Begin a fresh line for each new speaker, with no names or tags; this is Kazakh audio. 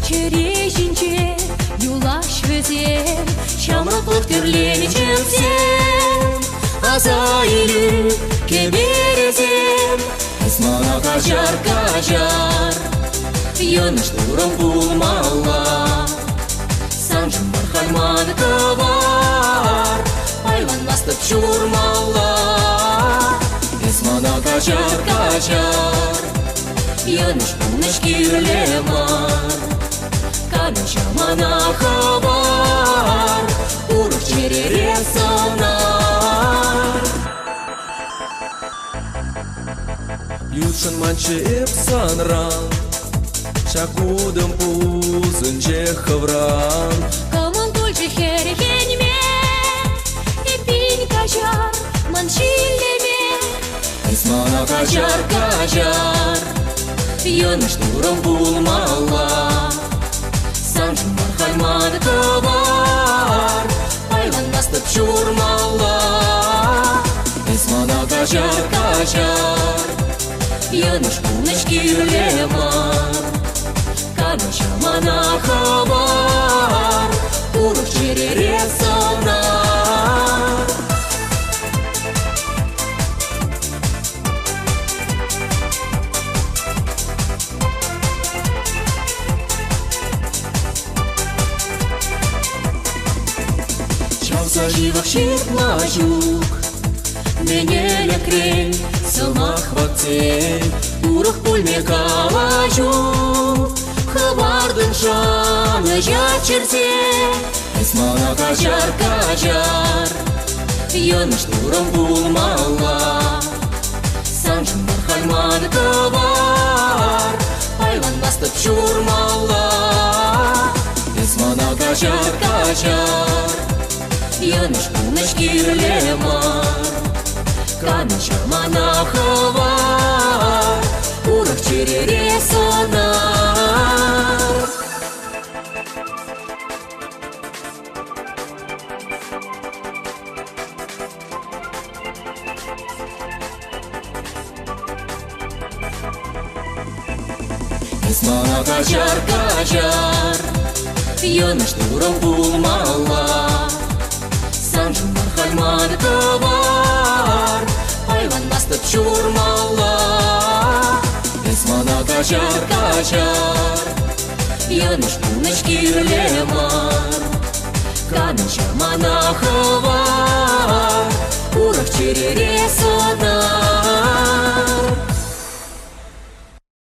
Черешинче, юлаш везем, Чамрыклык терлен сен, Аза илю кеберезем, Исмана кажар, Йыныш турым булмалла, Санжым бар хальман кывар, Айланмастып чурмалла, Исмана кажар, Йыныш пулныш кирлемар, Кадын чамана хабар, Урых черере санар.
Ютшын манчы эп санран, Чакудым пузынче хывран.
Камын тульчы херекенме, Эпин кажар, манчилеме,
Исмана
кажар, Йыныш турым булмалла, Санжым бар хальман кывар, Айланмастып чурмалла,
Исмана
кажар, Йыныш пулныш кирлемар, Кадын чамана хабар, Урых черере санар.
Заживах щитла жук, Менеля крень, сылмах вакцель, Урых пульме калажу, Хывардын жаны жачерзе, Исмана кажар, Йыныш турым булмалла, Санжым бар хальман кывар, Айланмастып чурмалла, Исмана
кажар, Йыныш пулныш кирлемар, Кадын чамана хабар, Урых черере санар.
Исмана
Кажар, Йыныш турым булмалла, Санжым бар хальман кывар, Айланмастып чурмалла,
Исмана
кажар, Йыныш пулныш кирлемар, Кадын чамана хабар, Урых черере санар.